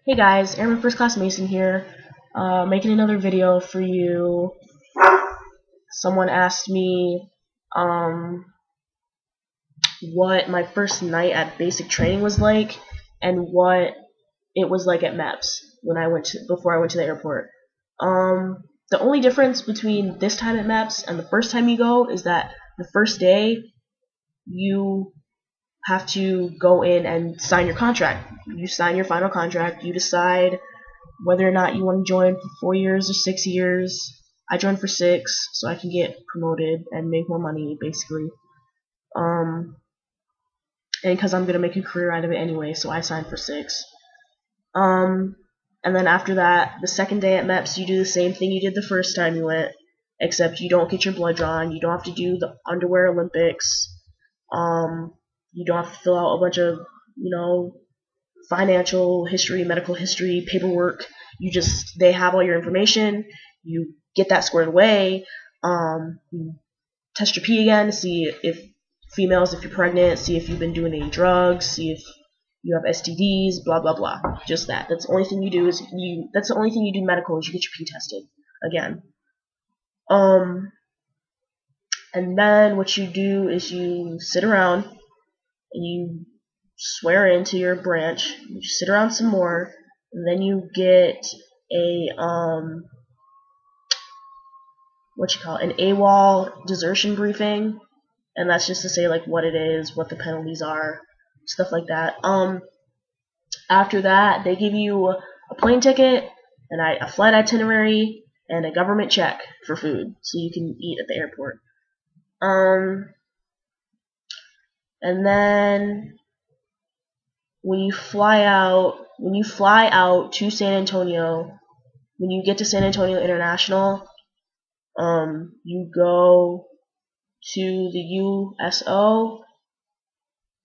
Hey guys, Airman First Class Mason here, making another video for you. Someone asked me what my first night at basic training was like and what it was like at MEPS before I went to the airport. The only difference between this time at MEPS and the first time you go is that the first day you have to go in and sign your contract. You sign your final contract. You decide whether or not you want to join for 4 years or 6 years. I joined for 6 so I can get promoted and make more money, basically. And because I'm gonna make a career out of it anyway, so I signed for 6. And then after that, the second day at MEPS, you do the same thing you did the first time you went, except you don't get your blood drawn. You don't have to do the underwear Olympics. You don't have to fill out a bunch of, financial history, medical history, paperwork. They have all your information. You get that squared away. You test your pee again to see if you're pregnant, see if you've been doing any drugs, see if you have STDs, blah blah blah. Just that. That's the only thing you do that's the only thing you do medical is you get your pee tested again. And then what you do is you sit around and you swear into your branch. You sit around some more, and then you get an AWOL desertion briefing, and that's just to say like what it is, what the penalties are, stuff like that. After that, they give you a plane ticket and a flight itinerary and a government check for food, so you can eat at the airport. And then when you fly out to San Antonio, when you get to San Antonio International, you go to the USO,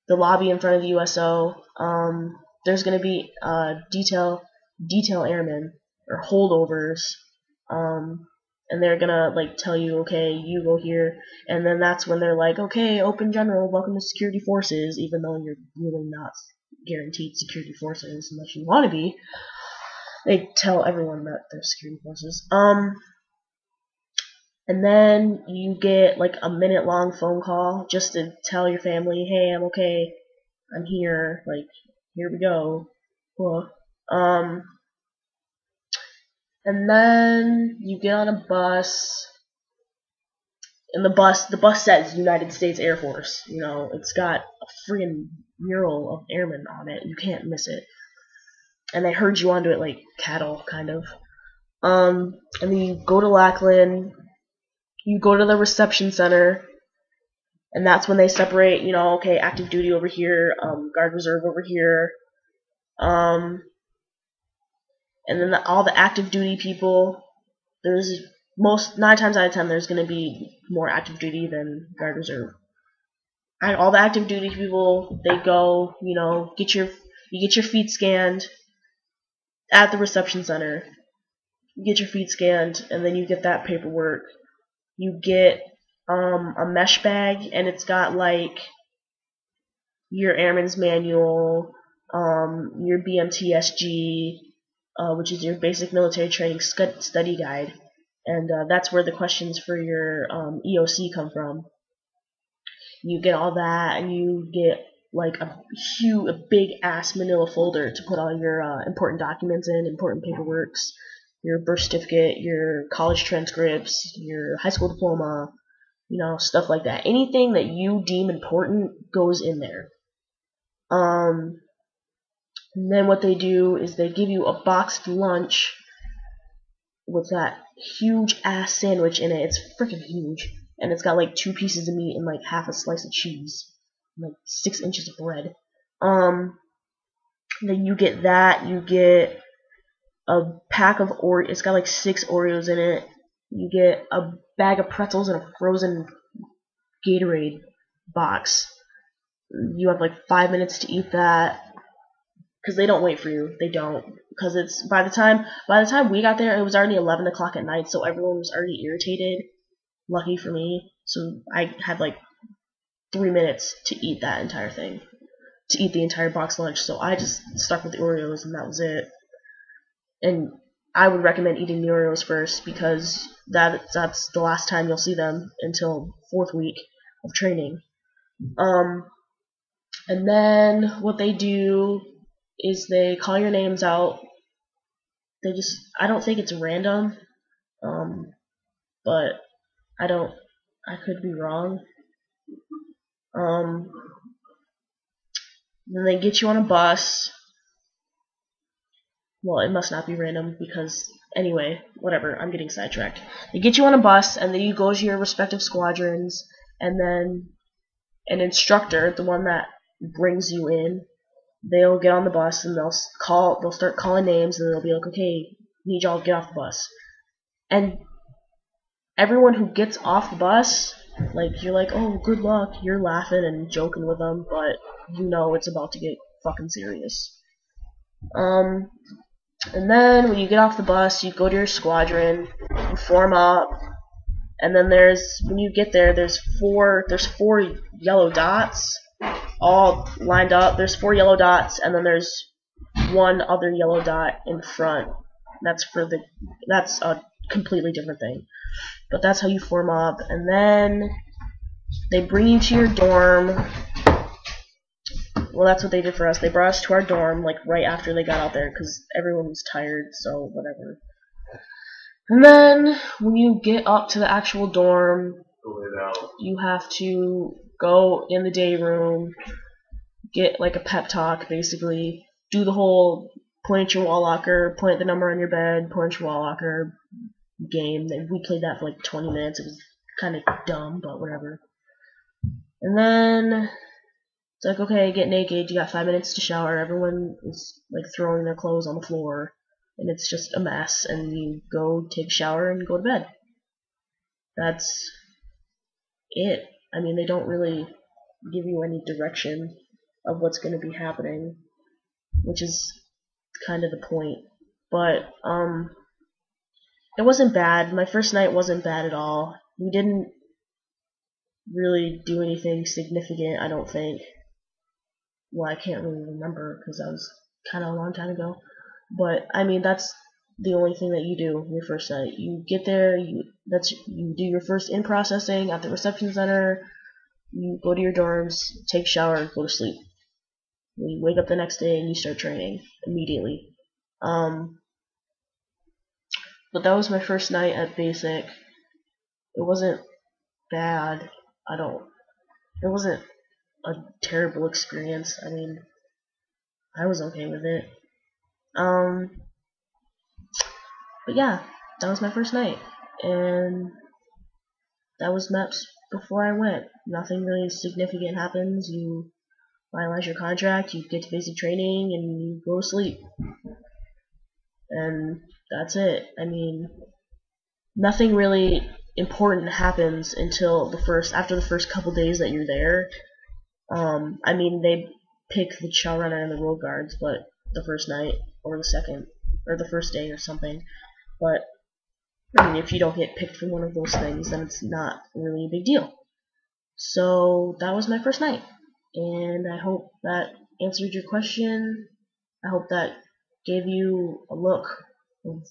the lobby in front of the USO. There's going to be detail airmen or holdovers, and they're gonna tell you, okay, you go here, and then that's when they're like, okay, open general, welcome to security forces, even though you're really not guaranteed security forces unless you want to be. They tell everyone that they're security forces. And then you get like a minute-long phone call just to tell your family, hey, I'm okay, I'm here, here we go. Cool. And then you get on a bus, and the bus says United States Air Force. It's got a friggin' mural of airmen on it. You can't miss it. And they herd you onto it like cattle, kind of. And then you go to Lackland, you go to the reception center, and that's when they separate, okay, active duty over here, guard reserve over here. And then all the active duty people, there's 9 times out of 10 there's going to be more active duty than guard reserve. And all the active duty people, they go, you get your feet scanned at the reception center. You get your feet scanned, and then you get that paperwork. You get a mesh bag, and it's got your airman's manual, your BMT SG, which is your basic military training study guide, and that's where the questions for your EOC come from. You get all that, and you get a big ass manila folder to put all your important documents in, important paperworks, your birth certificate, your college transcripts, your high school diploma, stuff like that. Anything that you deem important goes in there. And then what they do is they give you a boxed lunch with that huge ass sandwich in it. It's freaking huge. And it's got 2 pieces of meat and half a slice of cheese. 6 inches of bread. Then you get that. You get a pack of Oreos. It's got 6 Oreos in it. You get a bag of pretzels and a frozen Gatorade box. You have 5 minutes to eat that. Because they don't wait for you. They don't. Because it's by the time we got there, it was already 11 o'clock at night, so everyone was already irritated. Lucky for me. So I had 3 minutes to eat that entire thing. To eat the entire box lunch. So I just stuck with the Oreos, and that was it. and I would recommend eating the Oreos first because that's the last time you'll see them until 4th week of training. And then what they do is they call your names out. I don't think it's random, but I could be wrong. Then they get you on a bus. Well, it must not be random because, anyway, whatever, I'm getting sidetracked. They get you on a bus, and then you go to your respective squadrons, and then an instructor, the one that brings you in, they'll get on the bus, and they'll start calling names, and they'll be like, okay, need y'all to get off the bus. And everyone who gets off the bus, like, you're like, oh, good luck, you're laughing and joking with them, but you know it's about to get fucking serious. And then when you get off the bus, you go to your squadron, you form up, and then when you get there, there's four yellow dots, all lined up. There's 4 yellow dots, and then there's one other yellow dot in front. That's a completely different thing. But that's how you form up, and then they bring you to your dorm. Well, that's what they did for us. They brought us to our dorm, like, right after they got out there, because everyone was tired, so whatever. And then, when you get up to the actual dorm, you have to go in the day room, get, like, a pep talk, basically, do the whole point at your wall locker, point at the number on your bed, point at your wall locker game. We played that for, like, 20 minutes. It was kind of dumb, but whatever. And then it's like, okay, get naked, you got 5 minutes to shower, everyone is like throwing their clothes on the floor, and it's just a mess, and you go take a shower and go to bed. That's it. I mean, they don't really give you any direction of what's going to be happening, which is kind of the point. But, it wasn't bad. My first night wasn't bad at all. We didn't really do anything significant, I don't think. Well, I can't really remember because that was kind of a long time ago. But I mean, that's the only thing that you do your first night. You get there, you do your first in-processing at the reception center. You go to your dorms, take a shower, go to sleep. You wake up the next day and you start training immediately. But that was my first night at basic. It wasn't bad. It wasn't a terrible experience. I mean, I was okay with it. But yeah, that was my first night, and that was MEPS before I went. Nothing really significant happens. You finalize your contract, you get to basic training, and you go to sleep. And that's it. I mean, nothing really important happens after the first couple days that you're there. I mean, they pick the chow runner and the road guards, but the first night, or the second, or the first day or something. But, I mean, if you don't get picked for one of those things, then it's not really a big deal. So, that was my first night. And I hope that answered your question. I hope that gave you a look of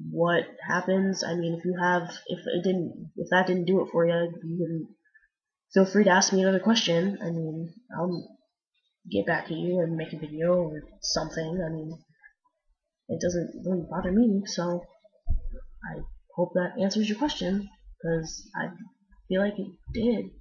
what happens. I mean, if that didn't do it for you, you can feel free to ask me another question. I mean, I'll get back at you and make a video or something. I mean, it doesn't really bother me, so I hope that answers your question, because I feel like it did.